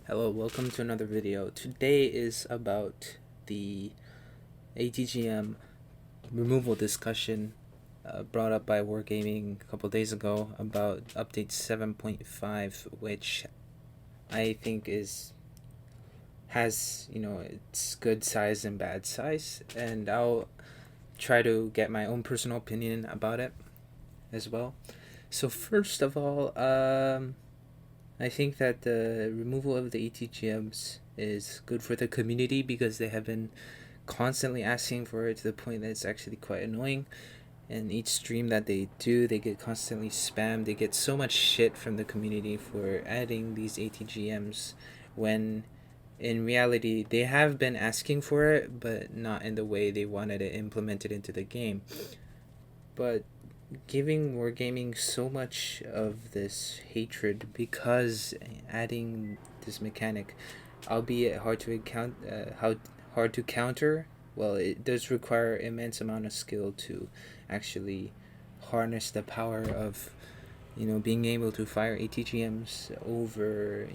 Hello, welcome to another video. Today is about the ATGM removal discussion brought up by Wargaming a couple days ago about update 7.5, which I think has its good size and bad size, and I'll try to get my own personal opinion about it as well. So first of all, I think that the removal of the ATGMs is good for the community because they have been constantly asking for it to the point that it's actually quite annoying. And each stream that they do, they get constantly spammed. They get so much shit from the community for adding these ATGMs when in reality they have been asking for it, but not in the way they wanted it implemented into the game. But giving wargaming so much of this hatred because adding this mechanic, albeit hard to hard to counter. Well, it does require immense amount of skill to actually harness the power of being able to fire ATGMs over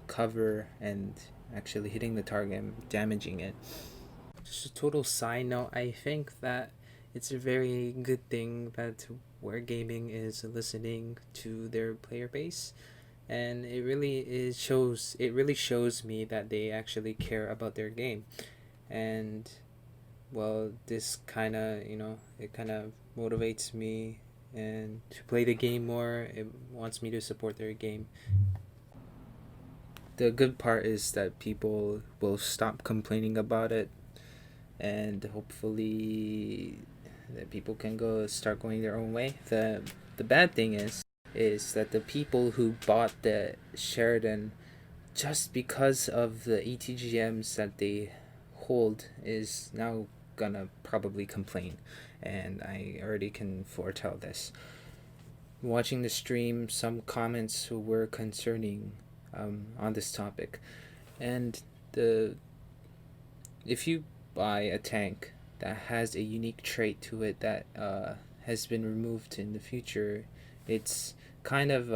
cover and actually hitting the target, damaging it. Just a total side note, I think that it's a very good thing that Wargaming is listening to their player base, and it really shows me that they actually care about their game. And well, this kind of it kind of motivates me and to play the game more. It wants me to support their game. The good part is that people will stop complaining about it, and hopefully that people can start going their own way. The bad thing is that the people who bought the Sheridan just because of the ATGMs that they hold is now gonna probably complain, and I already can foretell this. Watching the stream, some comments were concerning on this topic, and if you buy a tank that has a unique trait to it that has been removed in the future, it's kind of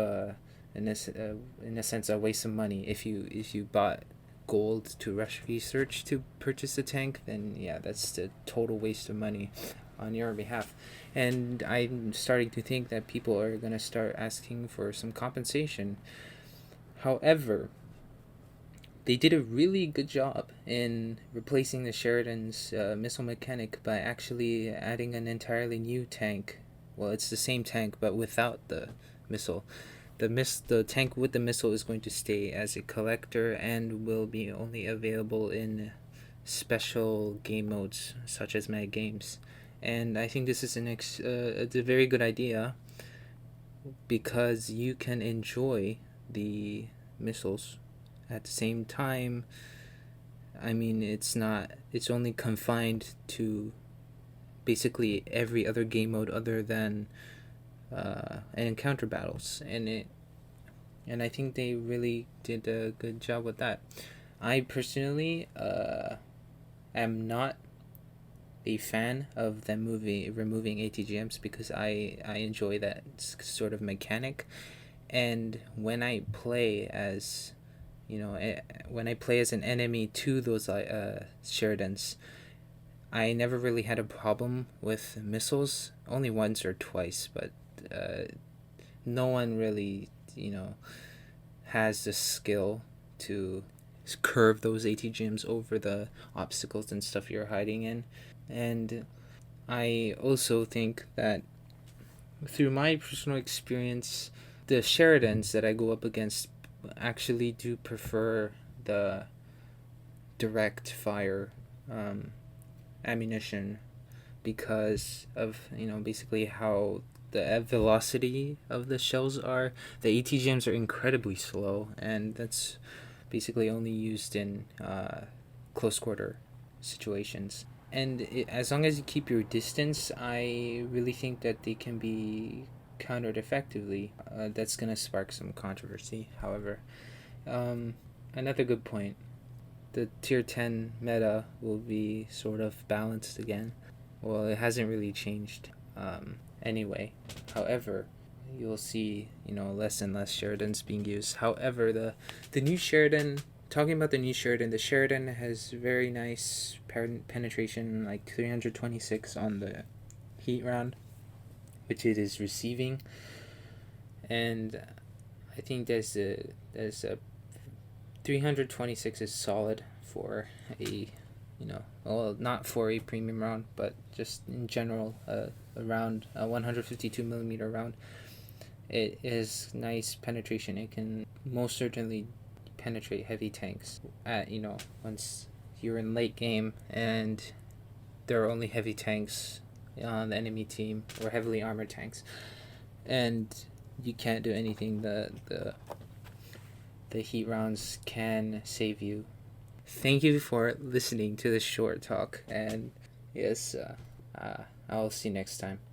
in a sense a waste of money. If you bought gold to rush research to purchase a tank, then yeah, that's the total waste of money on your behalf. And I'm starting to think that people are gonna start asking for some compensation. However, they did a really good job in replacing the Sheridan's missile mechanic by actually adding an entirely new tank. Well, it's the same tank, but without the missile. The tank with the missile is going to stay as a collector and will be only available in special game modes such as mag games. And I think this is it's a very good idea because you can enjoy the missiles at the same time. I mean, it's only confined to basically every other game mode other than encounter battles, and I think they really did a good job with that. I personally am not a fan of them removing ATGMs because I enjoy that sort of mechanic, and when I play as an enemy to those Sheridans, I never really had a problem with missiles. Only once or twice, but no one really, has the skill to curve those ATGMs over the obstacles and stuff you're hiding in. And I also think that through my personal experience, the Sheridans that I go up against actually do prefer the direct fire ammunition because of basically how the velocity of the shells are. The ATGMs are incredibly slow, and that's basically only used in close quarter situations. And as long as you keep your distance, I really think that they can be countered effectively. That's gonna spark some controversy, however. Another good point, the tier 10 meta will be sort of balanced again. Well, it hasn't really changed anyway. However, you'll see less and less Sheridans being used. However, the new Sheridan talking about the new Sheridan, the Sheridan has very nice penetration, like 326 on the heat round, which it is receiving, and I think there's a 326 is solid for a, well, not for a premium round, but just in general, around a 152 millimeter round. It is nice penetration. It can most certainly penetrate heavy tanks at, once you're in late game and there are only heavy tanks on the enemy team, or heavily armored tanks, and you can't do anything. The heat rounds can save you. Thank you for listening to this short talk, and yes, I'll see you next time.